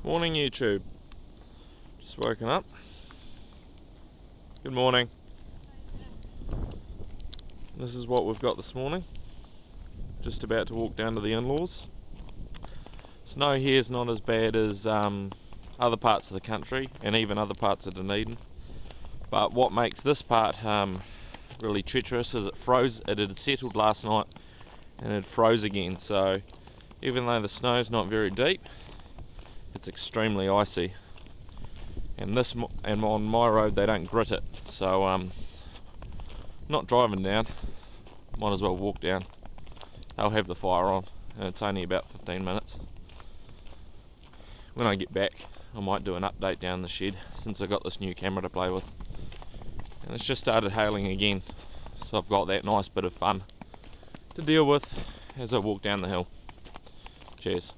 Morning YouTube. Just woken up. Good morning. This is what we've got this morning. Just about to walk down to the in-laws. Snow here is not as bad as other parts of the country and even other parts of Dunedin. But what makes this part really treacherous is it froze. It had settled last night and it froze again. So even though the snow's not very deep, it's extremely icy. And on my road they don't grit it. So not driving down. Might as well walk down. They'll have the fire on and it's only about 15 minutes. When I get back I might do an update down the shed since I've got this new camera to play with. And it's just started hailing again, so I've got that nice bit of fun to deal with as I walk down the hill. Cheers.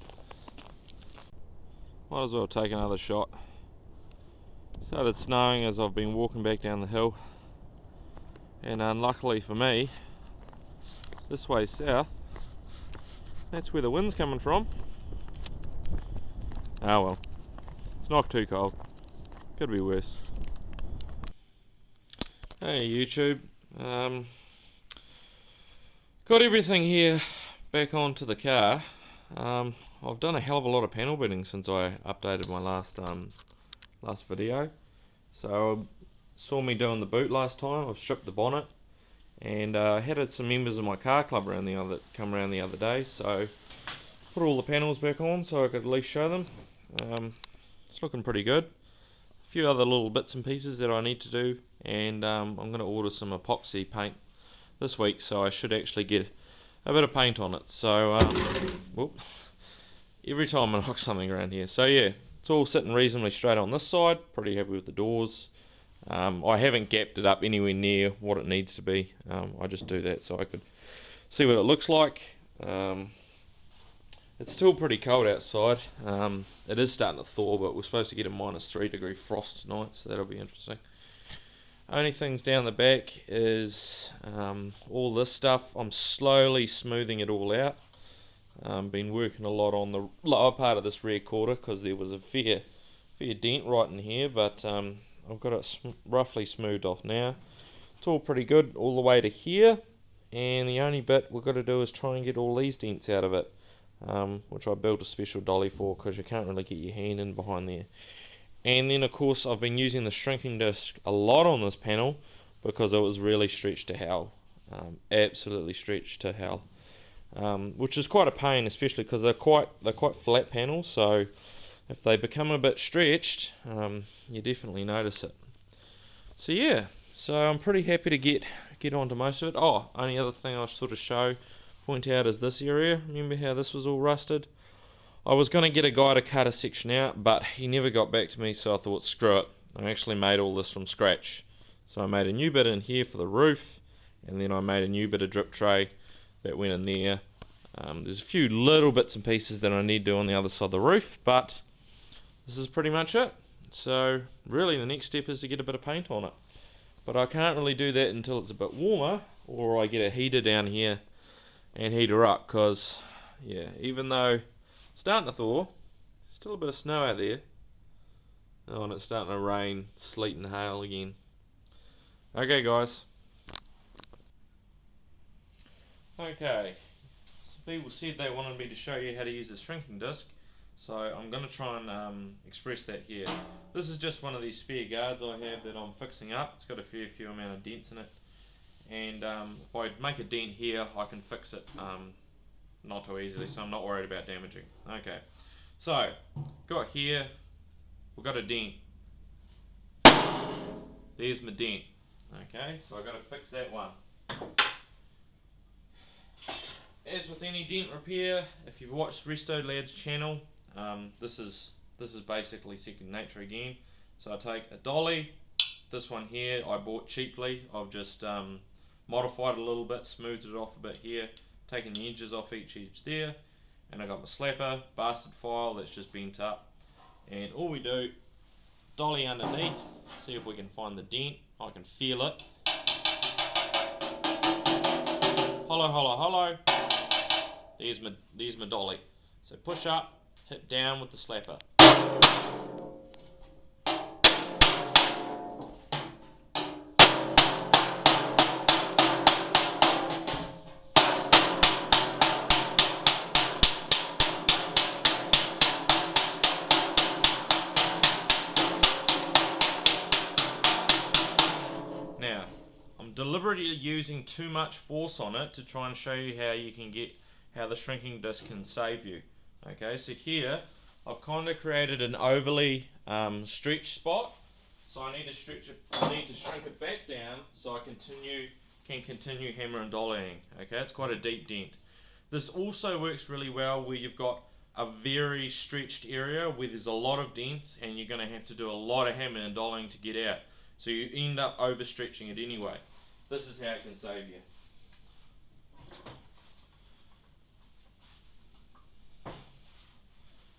Might as well take another shot. Started snowing as I've been walking back down the hill, and unluckily for me, this way south, that's where the wind's coming from. Oh well, it's not too cold, could be worse. Hey YouTube, got everything here back onto the car. I've done a hell of a lot of panel beating since I updated my last video. So saw me doing the boot last time. I've stripped the bonnet, and I had some members of my car club come around the other day. So put all the panels back on so I could at least show them. It's looking pretty good. A few other little bits and pieces that I need to do, and I'm going to order some epoxy paint this week, so I should actually get a bit of paint on it. So whoop. Every time I knock something around here. So yeah, it's all sitting reasonably straight on this side. Pretty happy with the doors. I haven't gapped it up anywhere near what it needs to be. I just do that so I could see what it looks like. It's still pretty cold outside. It is starting to thaw, but we're supposed to get a -3 degree frost tonight, so that'll be interesting. Only things down the back is all this stuff. I'm slowly smoothing it all out. Been working a lot on the lower part of this rear quarter because there was a fair dent right in here, but I've got it roughly smoothed off now. It's all pretty good all the way to here, and the only bit we've got to do is try and get all these dents out of it, which I built a special dolly for because you can't really get your hand in behind there. And then of course I've been using the shrinking disc a lot on this panel because it was really stretched to hell, absolutely stretched to hell. Which is quite a pain, especially because they're quite flat panels, so if they become a bit stretched, you definitely notice it. So yeah, so I'm pretty happy to get onto most of it. Oh, only other thing I'll sort of point out is this area. Remember how this was all rusted? I was going to get a guy to cut a section out, but he never got back to me, so I thought screw it. I actually made all this from scratch. So I made a new bit in here for the roof, and then I made a new bit of drip tray that went in there. There's a few little bits and pieces that I need to do on the other side of the roof, but this is pretty much it. So really the next step is to get a bit of paint on it, but I can't really do that until it's a bit warmer, or I get a heater down here and heat her up, because yeah, even though it's starting to thaw, still a bit of snow out there. Oh, and it's starting to rain, sleet and hail again. Okay guys. Okay, so people said they wanted me to show you how to use a shrinking disc, so I'm going to try and express that here. This is just one of these spare guards I have that I'm fixing up. It's got a fair few amount of dents in it, and if I make a dent here I can fix it not too easily, so I'm not worried about damaging. Okay, so got here, we've got a dent. There's my dent. Okay, so I've got to fix that one. As with any dent repair, if you've watched Restolad's channel, this is basically second nature again. So I take a dolly. This one here I bought cheaply. I've just modified it a little bit, smoothed it off a bit here, taken the edges off each edge there, and I got my slapper, bastard file that's just bent up. And all we do, dolly underneath, see if we can find the dent. I can feel it. Hollow, hollow, hollow. There's my dolly. So push up, hit down with the slapper. Now, I'm deliberately using too much force on it to try and show you how the shrinking disc can save you. Okay, so here I've kind of created an overly stretched spot, so I need to shrink it back down so I can continue hammer and dollying. Okay, it's quite a deep dent. This also works really well where you've got a very stretched area where there's a lot of dents and you're going to have to do a lot of hammer and dollying to get out. So you end up overstretching it anyway. This is how it can save you.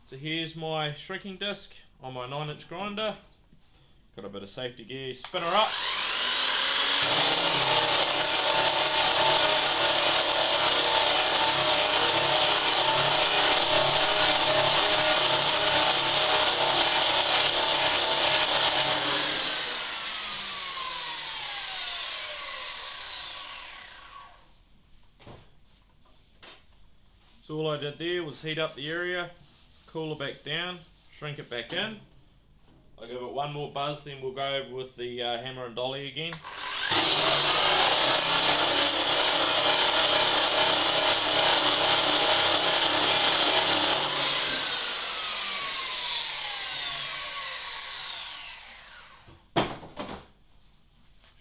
So here's my shrinking disc on my 9-inch grinder. Got a bit of safety gear, spin her up. So all I did there was heat up the area, cool it back down, shrink it back in. I'll give it one more buzz, then we'll go over with the hammer and dolly again.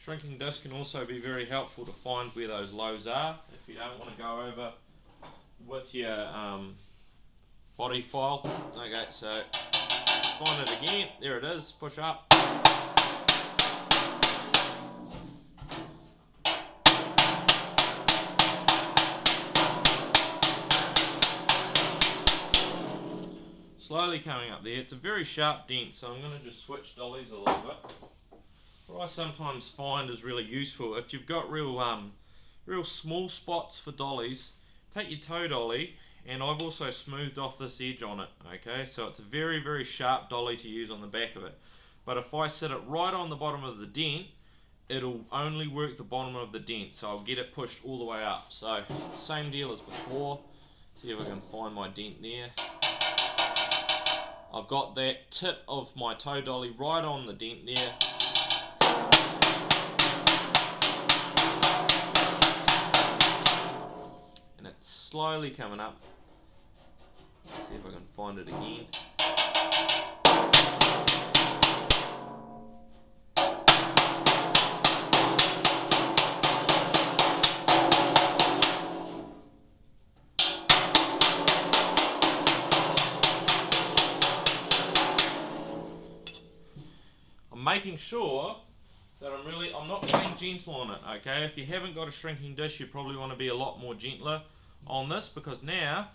Shrinking disc can also be very helpful to find where those lows are if you don't want to go over with your body file. Okay, so find it again, there it is, push up. Slowly coming up there, it's a very sharp dent, so I'm going to just switch dollies a little bit. What I sometimes find is really useful, if you've got real small spots for dollies, take your toe dolly, and I've also smoothed off this edge on it, okay, so it's a very sharp dolly to use on the back of it. But if I sit it right on the bottom of the dent, it'll only work the bottom of the dent, so I'll get it pushed all the way up. So same deal as before, see if I can find my dent there. I've got that tip of my toe dolly right on the dent there. And it's slowly coming up. Let's see if I can find it again. I'm making sure that I'm not being gentle on it, okay? If you haven't got a shrinking disc, you probably want to be a lot more gentler on this, because now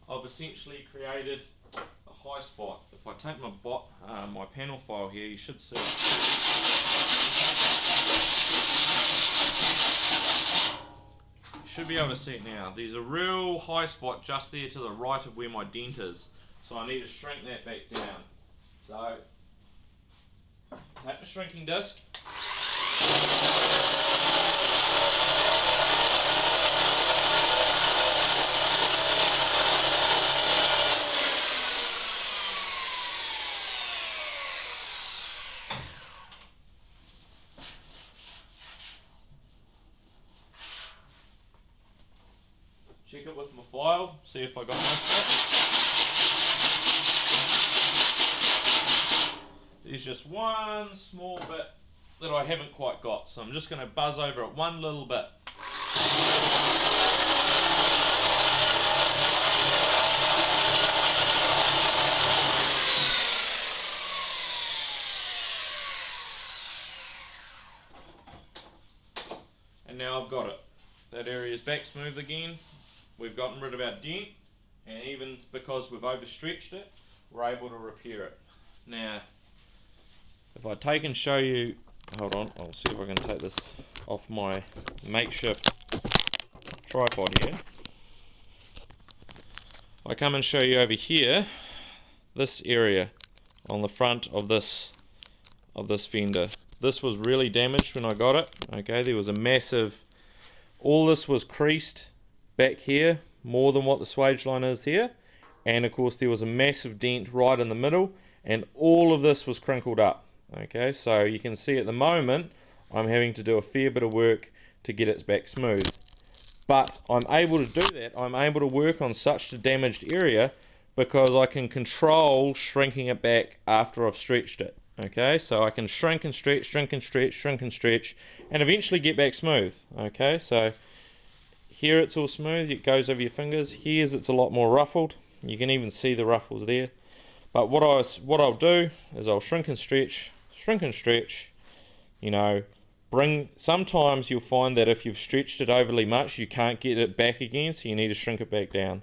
I've essentially created a high spot. If I take my panel file here, you should see it. You should be able to see it now. There's a real high spot just there to the right of where my dent is, so I need to shrink that back down. So take the shrinking disc. Check it with my file, see if I got most of it. There's just one small bit that I haven't quite got, so I'm just going to buzz over it one little bit. And now I've got it. That area is back smooth again. We've gotten rid of our dent, and even because we've overstretched it, we're able to repair it. Now, if I take and show you, hold on, I'll see if I can take this off my makeshift tripod here. I come and show you over here, this area. on the front of this fender. This was really damaged when I got it. Okay, there was a massive, all this was creased back here, more than what the swage line is here, and of course there was a massive dent right in the middle, and all of this was crinkled up. Okay, so you can see at the moment I'm having to do a fair bit of work to get it back smooth, but I'm able to do that. I'm able to work on such a damaged area because I can control shrinking it back after I've stretched it. Okay, so I can shrink and stretch, shrink and stretch, shrink and stretch, and eventually get back smooth. Okay, so here it's all smooth, it goes over your fingers. Here's it's a lot more ruffled. You can even see the ruffles there. But what I'll do is I'll shrink and stretch, you know, sometimes you'll find that if you've stretched it overly much, you can't get it back again, so you need to shrink it back down.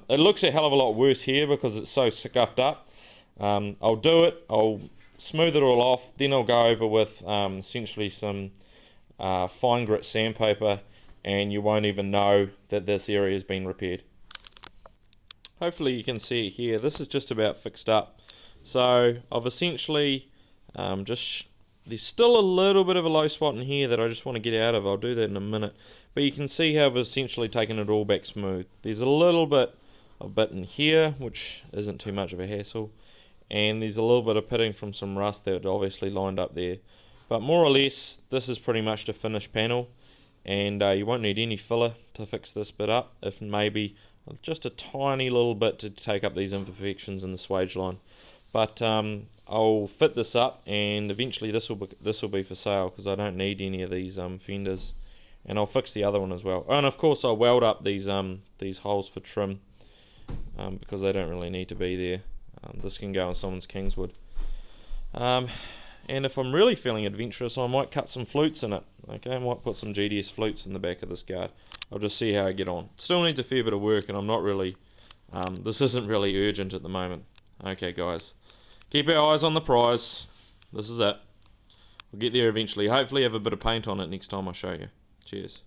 It looks a hell of a lot worse here because it's so scuffed up. I'll do it, I'll smooth it all off, then I'll go over with essentially some fine grit sandpaper, and you won't even know that this area has been repaired. Hopefully you can see it here. This is just about fixed up. So I've essentially there's still a little bit of a low spot in here that I just want to get out of. I'll do that in a minute. But you can see how I've essentially taken it all back smooth. There's a little bit in here, which isn't too much of a hassle. And there's a little bit of pitting from some rust that obviously lined up there. But more or less, this is pretty much the finished panel. And you won't need any filler to fix this bit up, if maybe just a tiny little bit to take up these imperfections in the swage line. But I'll fit this up, and eventually this will be for sale because I don't need any of these fenders, and I'll fix the other one as well. Oh, and of course I'll weld up these holes for trim because they don't really need to be there. This can go on someone's Kingswood. And if I'm really feeling adventurous, I might cut some flutes in it. Okay, I might put some GDS flutes in the back of this guard. I'll just see how I get on. Still needs a fair bit of work, and I'm not really, this isn't really urgent at the moment. Okay guys, keep our eyes on the prize. This is it. We'll get there eventually. Hopefully have a bit of paint on it next time I show you. Cheers.